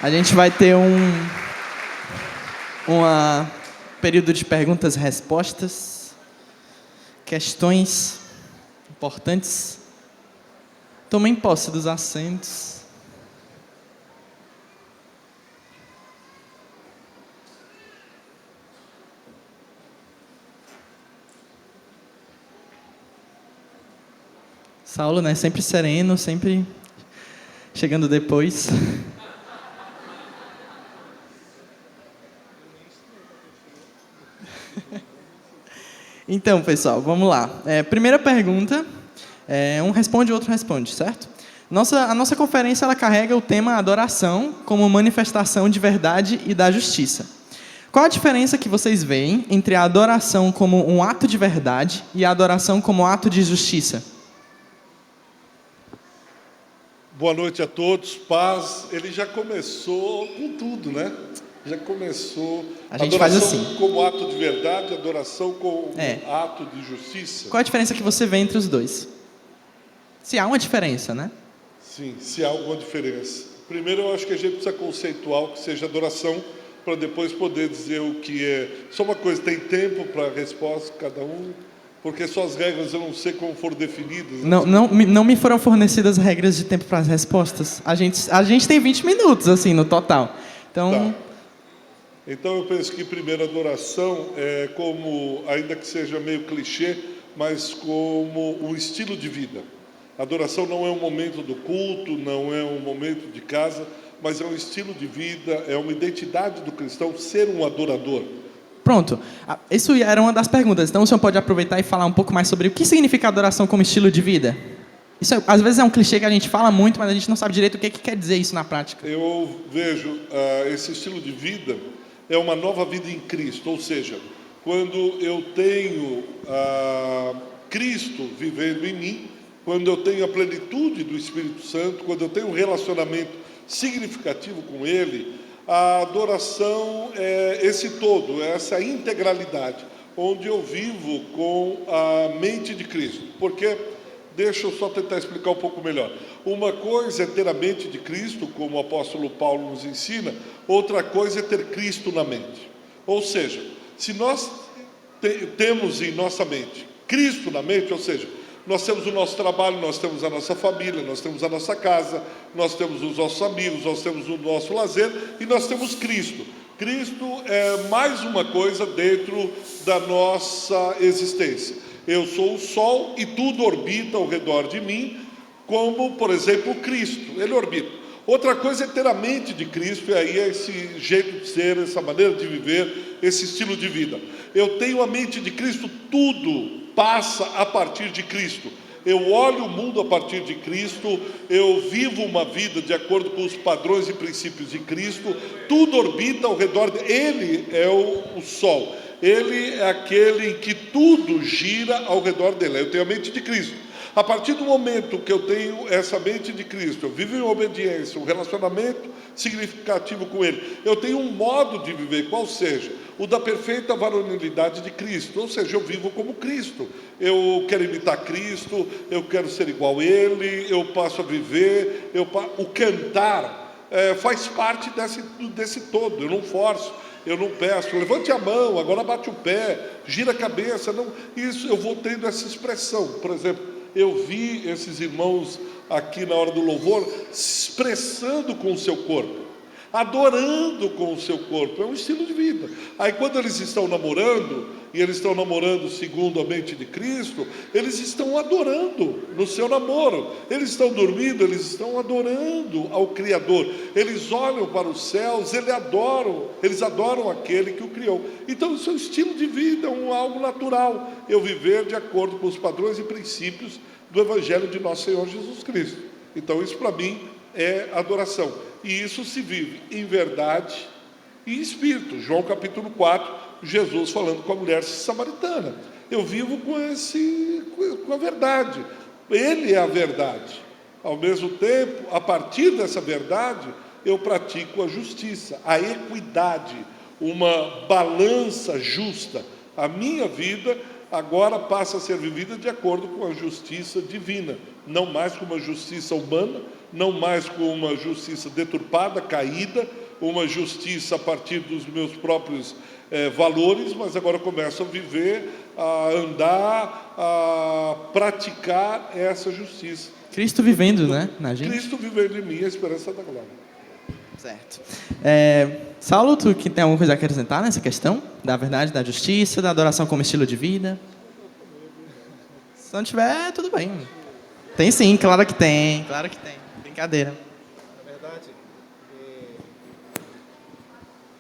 A gente vai ter um período de perguntas e respostas, questões importantes. Tomem posse dos assentos. Saulo, né? Sempre sereno, sempre chegando depois. Então, pessoal, vamos lá. Primeira pergunta, um responde, o outro responde, certo? A nossa conferência ela carrega o tema adoração como manifestação de verdade e da justiça. Qual a diferença que vocês veem entre a adoração como um ato de verdade e a adoração como ato de justiça? Boa noite a todos, paz. Ele já começou com tudo, né? Já começou. A gente faz adoração assim. como ato de verdade, adoração como ato de justiça. Qual a diferença que você vê entre os dois? Se há uma diferença, né? Sim, se há alguma diferença. Primeiro, eu acho que a gente precisa conceituar o que seja adoração, para depois poder dizer o que é. Só uma coisa, tem tempo para a resposta, cada um, porque só as regras eu não sei como foram definidas. Não me foram fornecidas regras de tempo para as respostas. A gente tem 20 minutos, assim, no total. Então... Tá. Então eu penso que primeiro adoração é como, ainda que seja meio clichê, mas como um estilo de vida. Adoração não é um momento do culto, não é um momento de casa, mas é um estilo de vida, é uma identidade do cristão ser um adorador. Pronto, isso era uma das perguntas. Então o senhor pode aproveitar e falar um pouco mais sobre o que significa adoração como estilo de vida? Isso às vezes é um clichê que a gente fala muito, mas a gente não sabe direito o que quer dizer isso na prática. Eu vejo esse estilo de vida é uma nova vida em Cristo, ou seja, quando eu tenho Cristo vivendo em mim, quando eu tenho a plenitude do Espírito Santo, quando eu tenho um relacionamento significativo com Ele, a adoração é esse todo, é essa integralidade, onde eu vivo com a mente de Cristo. Porque, deixa eu só tentar explicar um pouco melhor. Uma coisa é ter a mente de Cristo, como o apóstolo Paulo nos ensina, outra coisa é ter Cristo na mente. Ou seja, se nós temos em nossa mente Cristo na mente, ou seja, nós temos o nosso trabalho, nós temos a nossa família, nós temos a nossa casa, nós temos os nossos amigos, nós temos o nosso lazer e nós temos Cristo. Cristo é mais uma coisa dentro da nossa existência. Eu sou o Sol e tudo orbita ao redor de mim, como, por exemplo, Cristo. Ele orbita. Outra coisa é ter a mente de Cristo, e aí é esse jeito de ser, essa maneira de viver, esse estilo de vida. Eu tenho a mente de Cristo, tudo passa a partir de Cristo. Eu olho o mundo a partir de Cristo, eu vivo uma vida de acordo com os padrões e princípios de Cristo, tudo orbita ao redor dele. Ele é o Sol. Ele é aquele em que tudo gira ao redor dele. Eu tenho a mente de Cristo. A partir do momento que eu tenho essa mente de Cristo, eu vivo em obediência, um relacionamento significativo com Ele, eu tenho um modo de viver, qual seja, o da perfeita varonilidade de Cristo, ou seja, eu vivo como Cristo, eu quero imitar Cristo, eu quero ser igual a Ele, eu passo a viver, o cantar faz parte desse todo, eu não forço. Eu não peço, levante a mão, agora bate o pé, gira a cabeça. Não, isso eu vou tendo essa expressão. Por exemplo, eu vi esses irmãos aqui na hora do louvor se expressando com o seu corpo, adorando com o seu corpo. É um estilo de vida. Aí quando eles estão namorando, e eles estão namorando segundo a mente de Cristo, eles estão adorando no seu namoro. Eles estão dormindo, eles estão adorando ao Criador. Eles olham para os céus, eles adoram aquele que o criou. Então isso é um estilo de vida, algo natural. Eu viver de acordo com os padrões e princípios do Evangelho de nosso Senhor Jesus Cristo. Então isso para mim é adoração. E isso se vive em verdade e em espírito. João capítulo 4, Jesus falando com a mulher samaritana. Eu vivo com a verdade. Ele é a verdade. Ao mesmo tempo, a partir dessa verdade, eu pratico a justiça, a equidade, uma balança justa. A minha vida agora passa a ser vivida de acordo com a justiça divina, não mais com uma justiça humana, não mais com uma justiça deturpada, caída, uma justiça a partir dos meus próprios valores, mas agora começo a viver, a andar, a praticar essa justiça. Cristo vivendo, né, na gente. Cristo vivendo em mim, a esperança da glória. Certo. Saulo, tu que tem alguma coisa a acrescentar nessa questão? Da verdade, da justiça, da adoração como estilo de vida? Se não tiver, tudo bem. Tem sim, claro que tem. Claro que tem. Brincadeira. Na verdade,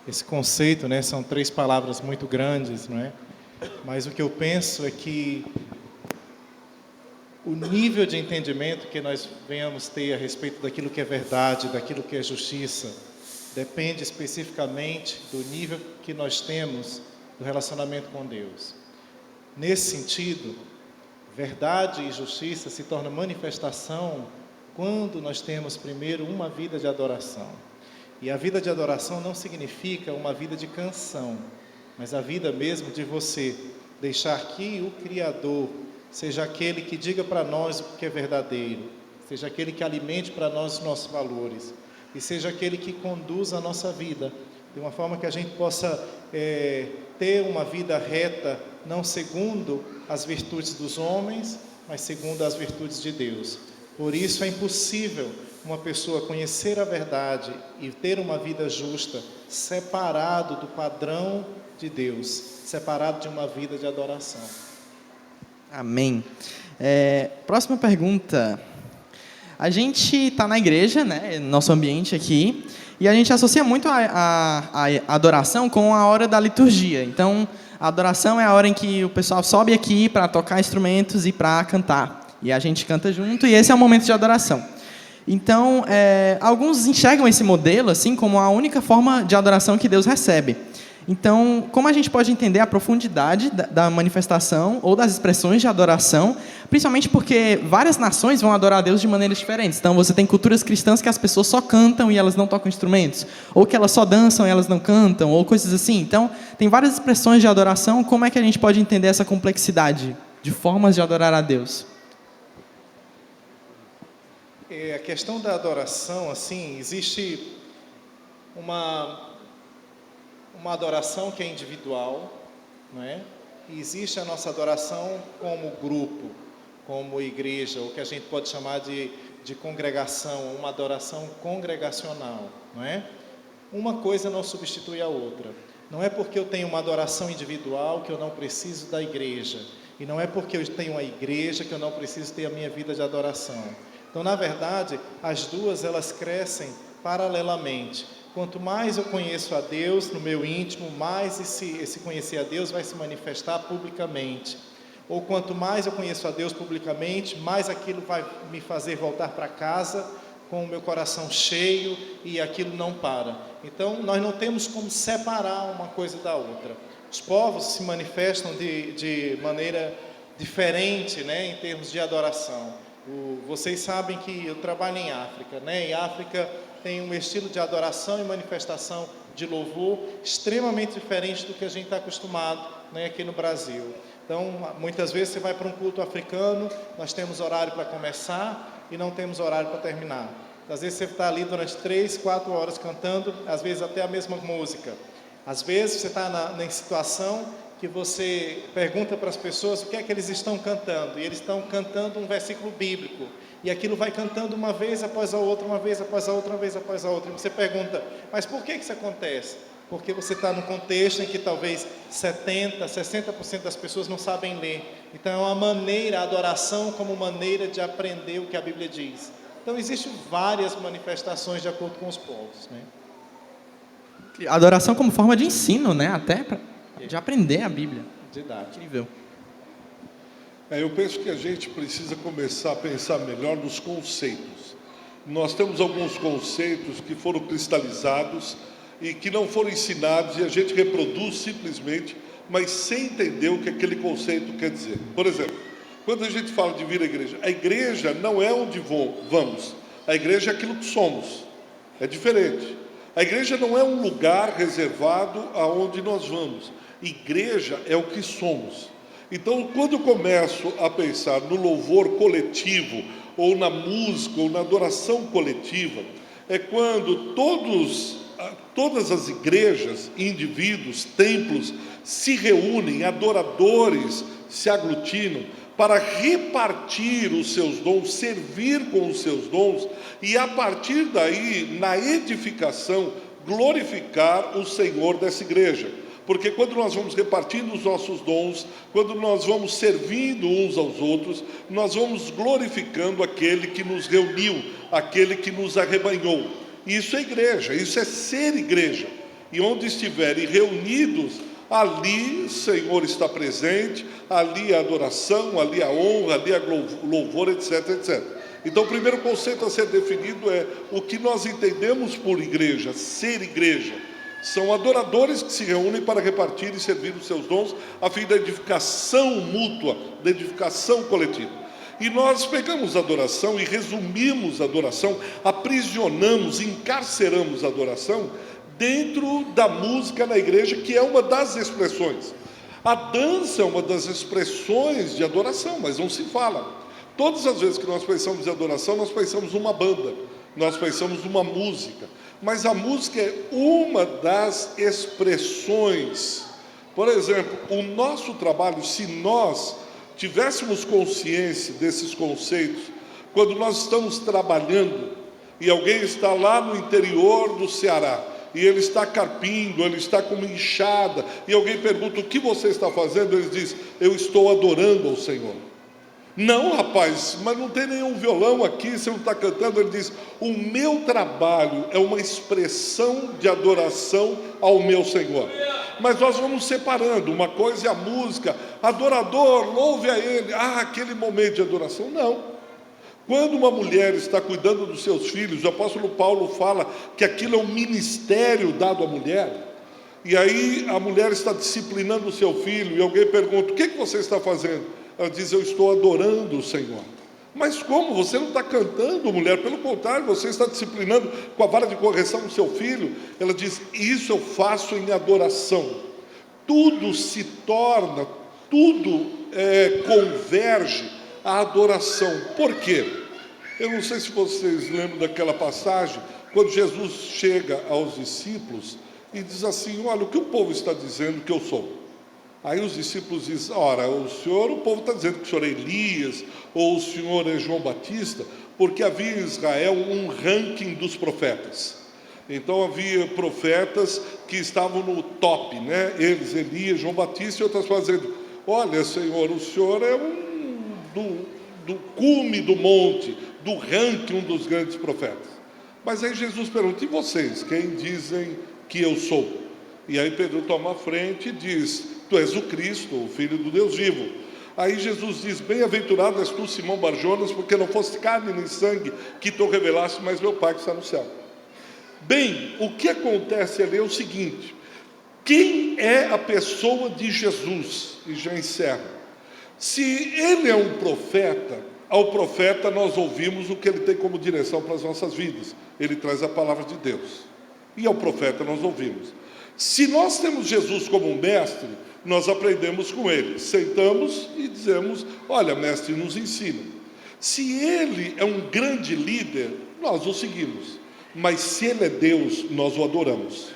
esse conceito, né, são 3 palavras muito grandes, não é? Mas o que eu penso é que o nível de entendimento que nós venhamos ter a respeito daquilo que é verdade, daquilo que é justiça, depende especificamente do nível que nós temos do relacionamento com Deus. Nesse sentido, verdade e justiça se tornam manifestação quando nós temos primeiro uma vida de adoração. E a vida de adoração não significa uma vida de canção, mas a vida mesmo de você deixar que o Criador seja aquele que diga para nós o que é verdadeiro, seja aquele que alimente para nós os nossos valores, e seja aquele que conduza a nossa vida, de uma forma que a gente possa ter uma vida reta, não segundo as virtudes dos homens, mas segundo as virtudes de Deus. Por isso é impossível uma pessoa conhecer a verdade e ter uma vida justa, separado do padrão de Deus, separado de uma vida de adoração. Amém. Próxima pergunta. A gente está na igreja, né, nosso ambiente aqui, e a gente associa muito a adoração com a hora da liturgia. Então, a adoração é a hora em que o pessoal sobe aqui para tocar instrumentos e para cantar. E a gente canta junto, e esse é o momento de adoração. Então, alguns enxergam esse modelo assim como a única forma de adoração que Deus recebe. Então, como a gente pode entender a profundidade da manifestação ou das expressões de adoração, principalmente porque várias nações vão adorar a Deus de maneiras diferentes. Então, você tem culturas cristãs que as pessoas só cantam e elas não tocam instrumentos, ou que elas só dançam e elas não cantam, ou coisas assim. Então, tem várias expressões de adoração. Como é que a gente pode entender essa complexidade de formas de adorar a Deus? A questão da adoração, assim, existe uma adoração que é individual, não é? E existe a nossa adoração como grupo, como igreja, o que a gente pode chamar de congregação, uma adoração congregacional, não é? Uma coisa não substitui a outra. Não é porque eu tenho uma adoração individual que eu não preciso da igreja, e não é porque eu tenho a igreja que eu não preciso ter a minha vida de adoração. Então, na verdade, as duas elas crescem paralelamente. Quanto mais eu conheço a Deus no meu íntimo, mais esse conhecer a Deus vai se manifestar publicamente. Ou quanto mais eu conheço a Deus publicamente, mais aquilo vai me fazer voltar para casa com o meu coração cheio e aquilo não para. Então, nós não temos como separar uma coisa da outra. Os povos se manifestam de maneira diferente, né, em termos de adoração. Vocês sabem que eu trabalho em África, né? E África tem um estilo de adoração e manifestação de louvor extremamente diferente do que a gente está acostumado, né, aqui no Brasil. Então, muitas vezes você vai para um culto africano, nós temos horário para começar e não temos horário para terminar. Às vezes você está ali durante 3, 4 horas cantando, às vezes até a mesma música. Às vezes você está na situação que você pergunta para as pessoas o que é que eles estão cantando, e eles estão cantando um versículo bíblico, e aquilo vai cantando uma vez após a outra, uma vez após a outra, uma vez após a outra, e você pergunta, mas por que isso acontece? Porque você está num contexto em que talvez 70%, 60% das pessoas não sabem ler. Então é uma maneira, a adoração como maneira de aprender o que a Bíblia diz. Então existem várias manifestações de acordo com os povos, né? Adoração como forma de ensino, né? Até de aprender a Bíblia. Didático. Incrível. Eu penso que a gente precisa começar a pensar melhor nos conceitos. Nós temos alguns conceitos que foram cristalizados e que não foram ensinados e a gente reproduz simplesmente, mas sem entender o que aquele conceito quer dizer. Por exemplo, quando a gente fala de vir à igreja não é onde vamos, a igreja é aquilo que somos, é diferente. A igreja não é um lugar reservado aonde nós vamos, igreja é o que somos. Então, quando eu começo a pensar no louvor coletivo, ou na música, ou na adoração coletiva, é quando todas as igrejas, indivíduos, templos se reúnem, adoradores se aglutinam para repartir os seus dons, servir com os seus dons e, a partir daí, na edificação, glorificar o Senhor dessa igreja. Porque quando nós vamos repartindo os nossos dons, quando nós vamos servindo uns aos outros, nós vamos glorificando aquele que nos reuniu, aquele que nos arrebanhou. Isso é igreja, isso é ser igreja. E onde estiverem reunidos, ali o Senhor está presente, ali a adoração, ali a honra, ali a louvor, etc, etc. Então, o primeiro conceito a ser definido é o que nós entendemos por igreja, ser igreja. São adoradores que se reúnem para repartir e servir os seus dons, a fim da edificação mútua, da edificação coletiva. E nós pegamos a adoração e resumimos a adoração, aprisionamos, encarceramos a adoração dentro da música na igreja, que é uma das expressões. A dança é uma das expressões de adoração, mas não se fala. Todas as vezes que nós pensamos em adoração, nós pensamos numa banda, nós pensamos numa música. Mas a música é uma das expressões. Por exemplo, o nosso trabalho, se nós tivéssemos consciência desses conceitos, quando nós estamos trabalhando, e alguém está lá no interior do Ceará, e ele está carpindo, ele está com uma enxada, e alguém pergunta: o que você está fazendo? Ele diz: eu estou adorando ao Senhor. Não, rapaz, mas não tem nenhum violão aqui, você não está cantando. Ele diz: o meu trabalho é uma expressão de adoração ao meu Senhor. Mas nós vamos separando, uma coisa é a música, adorador, louve a Ele, aquele momento de adoração. Não. Quando uma mulher está cuidando dos seus filhos, o apóstolo Paulo fala que aquilo é um ministério dado à mulher, e aí a mulher está disciplinando o seu filho, e alguém pergunta: o que você está fazendo? Ela diz: eu estou adorando o Senhor. Mas como? Você não está cantando, mulher, pelo contrário, você está disciplinando com a vara de correção o seu filho. Ela diz: isso eu faço em adoração. Tudo se torna, tudo converge à adoração. Por quê? Eu não sei se vocês lembram daquela passagem, quando Jesus chega aos discípulos e diz assim: olha, o que o povo está dizendo que eu sou? Aí os discípulos dizem: ora, o povo está dizendo que o senhor é Elias, ou o senhor é João Batista, porque havia em Israel um ranking dos profetas. Então havia profetas que estavam no top, né? Eles, Elias, João Batista, e outras fazendo: olha, Senhor, o senhor é do cume do monte, do ranking, um dos grandes profetas. Mas aí Jesus pergunta: e vocês, quem dizem que eu sou? E aí Pedro toma a frente e diz: tu és o Cristo, o Filho do Deus vivo. Aí Jesus diz: bem-aventurado és tu, Simão Barjonas, porque não foste carne nem sangue que tu revelaste, mas meu Pai que está no céu. Bem, o que acontece ali é o seguinte: quem é a pessoa de Jesus? E já encerro. Se ele é um profeta, ao profeta nós ouvimos o que ele tem como direção para as nossas vidas. Ele traz a palavra de Deus. E ao profeta nós ouvimos. Se nós temos Jesus como um mestre, nós aprendemos com ele. Sentamos e dizemos: olha, mestre, nos ensina. Se ele é um grande líder, nós o seguimos. Mas se ele é Deus, nós o adoramos.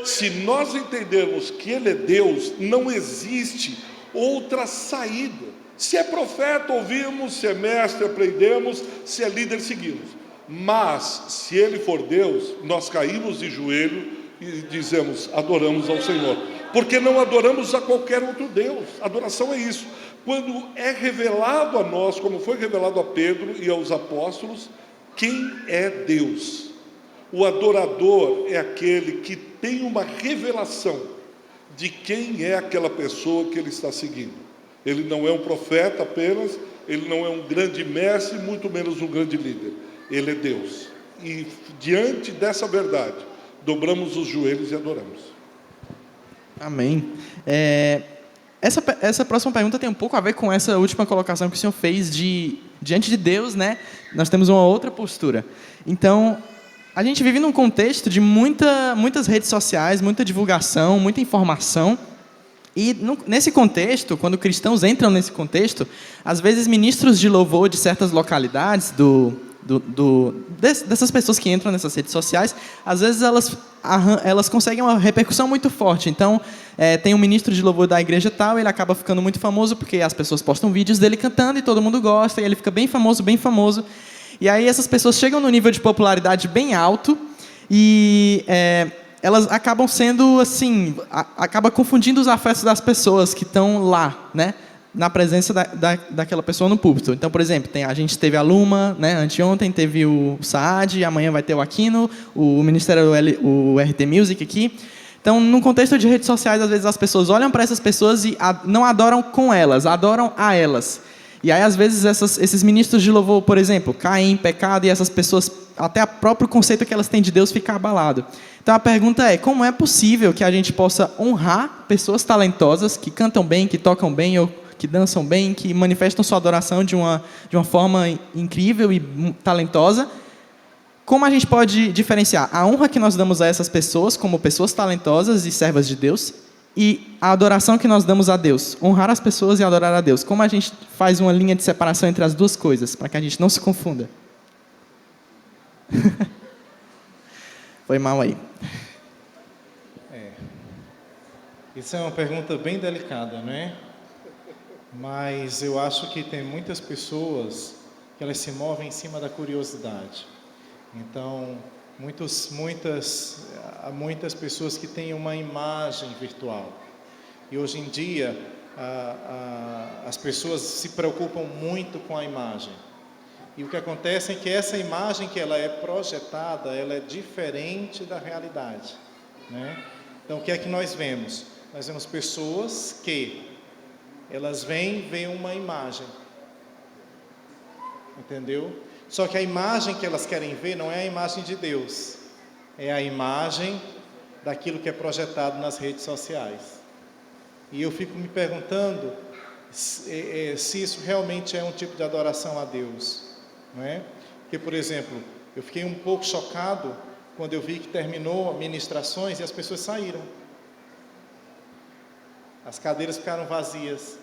Se nós entendermos que ele é Deus, não existe outra saída. Se é profeta, ouvimos; se é mestre, aprendemos; se é líder, seguimos. Mas se ele for Deus, nós caímos de joelho e dizemos: adoramos ao Senhor, porque não adoramos a qualquer outro Deus. Adoração é isso. Quando é revelado a nós, como foi revelado a Pedro e aos apóstolos, quem é Deus. O adorador é aquele que tem uma revelação de quem é aquela pessoa que ele está seguindo. Ele não é um profeta apenas, ele não é um grande mestre, muito menos um grande líder. Ele é Deus. E diante dessa verdade, dobramos os joelhos e adoramos. Amém. Essa próxima pergunta tem um pouco a ver com essa última colocação que o senhor fez de diante de Deus, né? Nós temos uma outra postura. Então, a gente vive num contexto de muitas redes sociais, muita divulgação, muita informação. E nesse contexto, quando cristãos entram nesse contexto, às vezes ministros de louvor de certas localidades, dessas pessoas que entram nessas redes sociais, às vezes elas conseguem uma repercussão muito forte. Então, tem um ministro de louvor da igreja tal, ele acaba ficando muito famoso porque as pessoas postam vídeos dele cantando e todo mundo gosta, e ele fica bem famoso, bem famoso. E aí essas pessoas chegam no nível de popularidade bem alto e elas acabam sendo, assim, acaba confundindo os afetos das pessoas que estão lá, né? Na presença daquela pessoa no púlpito. Então, por exemplo, a gente teve a Luma, né? Anteontem teve o Saad, amanhã vai ter o Aquino, o Ministério, o RT Music aqui. Então, num contexto de redes sociais, às vezes as pessoas olham para essas pessoas e não adoram com elas, adoram a elas. E aí, às vezes, esses ministros de louvor, por exemplo, caem em pecado e essas pessoas, até o próprio conceito que elas têm de Deus fica abalado. Então, a pergunta é, como é possível que a gente possa honrar pessoas talentosas, que cantam bem, que tocam bem, ou que dançam bem, que manifestam sua adoração de uma forma incrível e talentosa? Como a gente pode diferenciar a honra que nós damos a essas pessoas, como pessoas talentosas e servas de Deus, e a adoração que nós damos a Deus? Honrar as pessoas e adorar a Deus. Como a gente faz uma linha de separação entre as duas coisas, para que a gente não se confunda? Foi mal aí. Isso é uma pergunta bem delicada, né? Mas eu acho que tem muitas pessoas que elas se movem em cima da curiosidade. Então, há muitas pessoas que têm uma imagem virtual. E hoje em dia, as pessoas se preocupam muito com a imagem. E o que acontece é que essa imagem que ela é projetada, ela é diferente da realidade, né? Então, o que é que nós vemos? Nós vemos pessoas que elas veem uma imagem, entendeu? Só que a imagem que elas querem ver não é a imagem de Deus, é a imagem daquilo que é projetado nas redes sociais. E eu fico me perguntando se isso realmente é um tipo de adoração a Deus, não é? Porque, por exemplo, eu fiquei um pouco chocado quando eu vi que terminou ministrações e as pessoas saíram. As cadeiras ficaram vazias,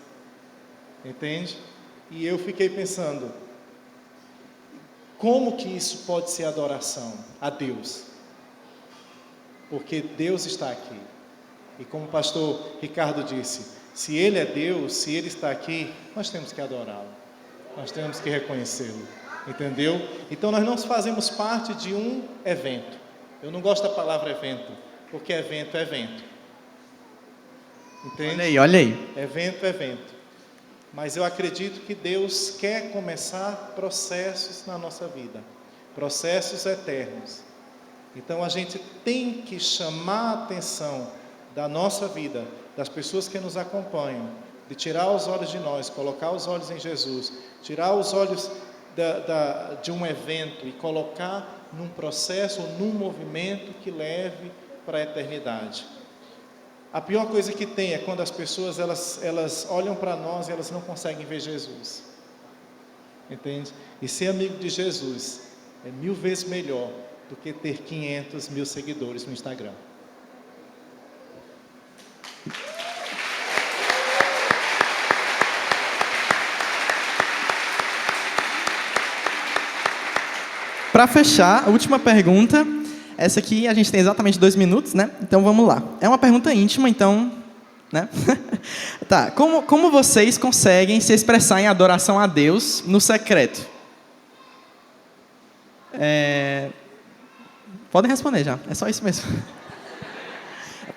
entende? E eu fiquei pensando, como que isso pode ser adoração a Deus? Porque Deus está aqui. E como o pastor Ricardo disse, se Ele é Deus, se Ele está aqui, nós temos que adorá-lo. Nós temos que reconhecê-lo, entendeu? Então nós não fazemos parte de um evento. Eu não gosto da palavra evento, porque evento é evento. Entende? Olha aí. Evento é evento. Mas eu acredito que Deus quer começar processos na nossa vida, processos eternos. Então a gente tem que chamar a atenção da nossa vida, das pessoas que nos acompanham, de tirar os olhos de nós, colocar os olhos em Jesus, tirar os olhos de um evento e colocar num processo, num movimento que leve para a eternidade. A pior coisa que tem é quando as pessoas elas olham para nós e elas não conseguem ver Jesus, entende? E ser amigo de Jesus é 1000 vezes melhor do que ter 500 mil seguidores no Instagram. Para fechar, a última pergunta. Essa aqui a gente tem exatamente 2 minutos, né? Então vamos lá. É uma pergunta íntima, então, né? Tá. Como vocês conseguem se expressar em adoração a Deus no secreto? Podem responder já. É só isso mesmo.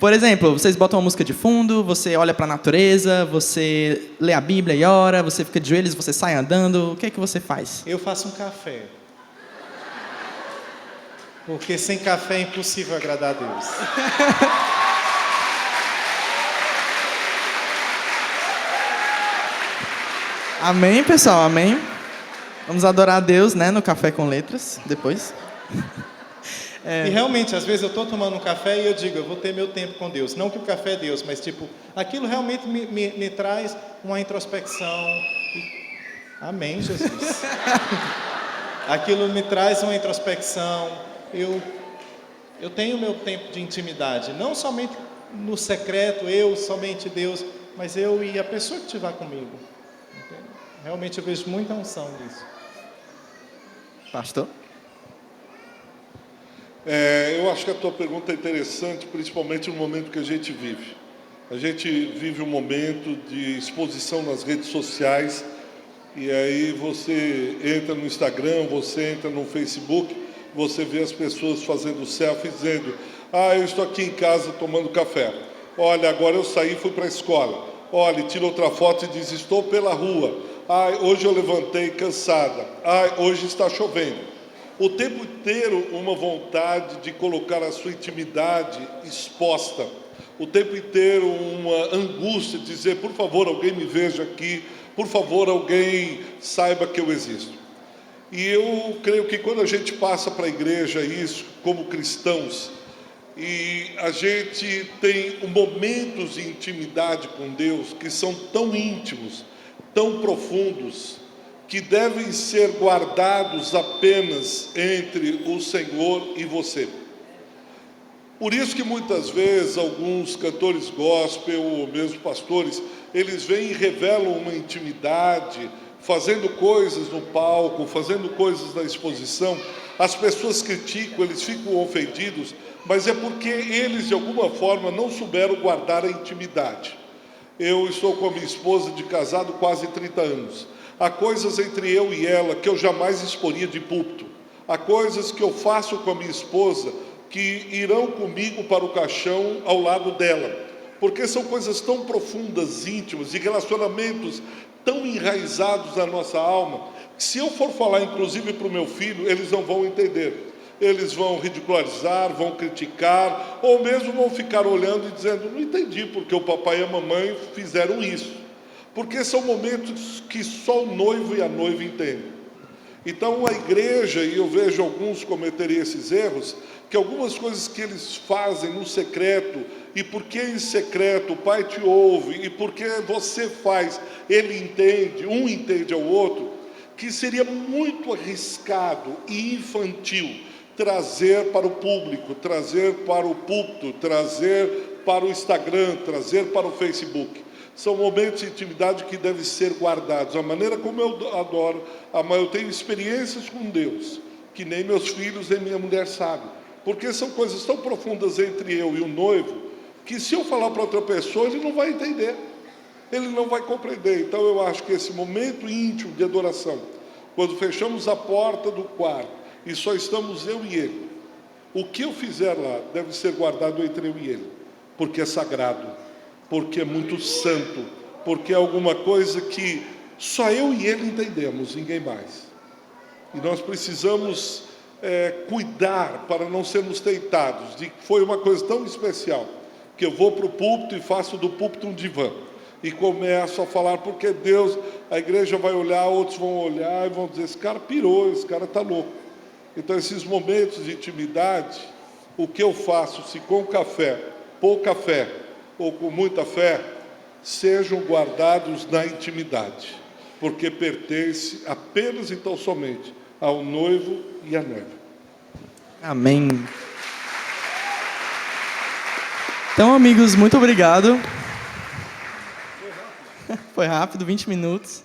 Por exemplo, vocês botam uma música de fundo, você olha para a natureza, você lê a Bíblia e ora, você fica de joelhos, você sai andando. O que é que você faz? Eu faço um café. Porque sem café é impossível agradar a Deus. Amém, pessoal, amém. Vamos adorar a Deus, né, no Café com Letras, depois. E realmente, às vezes eu estou tomando um café e eu digo, eu vou ter meu tempo com Deus. Não que o café é Deus, mas tipo, aquilo realmente me traz uma introspecção. Amém, Jesus. Aquilo me traz uma introspecção. Eu tenho meu tempo de intimidade, não somente no secreto, eu, somente Deus, mas eu e a pessoa que estiver comigo. Entende? Realmente eu vejo muita unção nisso. Pastor? Eu acho que a tua pergunta é interessante, principalmente no momento que a gente vive. A gente vive um momento de exposição nas redes sociais, e aí você entra no Instagram, você entra no Facebook, você vê as pessoas fazendo selfie dizendo: eu estou aqui em casa tomando café. Olha, agora eu saí e fui para a escola. Olha, tira outra foto e diz: estou pela rua. Hoje eu levantei cansada. Hoje está chovendo. O tempo inteiro uma vontade de colocar a sua intimidade exposta. O tempo inteiro uma angústia de dizer: por favor, alguém me veja aqui. Por favor, alguém saiba que eu existo. E eu creio que quando a gente passa para a igreja isso, como cristãos, e a gente tem momentos de intimidade com Deus que são tão íntimos, tão profundos, que devem ser guardados apenas entre o Senhor e você. Por isso que muitas vezes alguns cantores gospel, ou mesmo pastores, eles vêm e revelam uma intimidade, fazendo coisas no palco, fazendo coisas na exposição. As pessoas criticam, eles ficam ofendidos, mas é porque eles de alguma forma não souberam guardar a intimidade. Eu estou com a minha esposa de casado quase 30 anos. Há coisas entre eu e ela que eu jamais exporia de púlpito. Há coisas que eu faço com a minha esposa que irão comigo para o caixão ao lado dela, porque são coisas tão profundas, íntimas, e relacionamentos tão enraizados na nossa alma, que se eu for falar inclusive para o meu filho, eles não vão entender. Eles vão ridicularizar, vão criticar, ou mesmo vão ficar olhando e dizendo: não entendi porque o papai e a mamãe fizeram isso. Porque são momentos que só o noivo e a noiva entendem. Então a igreja, e eu vejo alguns cometerem esses erros, que algumas coisas que eles fazem no secreto, e porque em secreto o pai te ouve, e porque você faz, ele entende, um entende ao outro, que seria muito arriscado e infantil trazer para o público, trazer para o púlpito, trazer para o Instagram, trazer para o Facebook. São momentos de intimidade que devem ser guardados. A maneira como eu adoro, eu tenho experiências com Deus, que nem meus filhos nem minha mulher sabem. Porque são coisas tão profundas entre eu e o noivo, que se eu falar para outra pessoa, ele não vai entender. Ele não vai compreender. Então eu acho que esse momento íntimo de adoração, quando fechamos a porta do quarto, e só estamos eu e ele, o que eu fizer lá deve ser guardado entre eu e ele, porque é sagrado, porque é muito santo, porque é alguma coisa que só eu e ele entendemos, ninguém mais. E nós precisamos cuidar para não sermos tentados de que foi uma coisa tão especial, que eu vou para o púlpito e faço do púlpito um divã, e começo a falar porque Deus, a igreja vai olhar, outros vão olhar e vão dizer: esse cara pirou, esse cara está louco. Então esses momentos de intimidade, o que eu faço, se com café, pouca fé, ou com muita fé, sejam guardados na intimidade, porque pertence apenas e tão somente ao noivo e à noiva. Amém. Então, amigos, muito obrigado. Foi rápido, 20 minutos.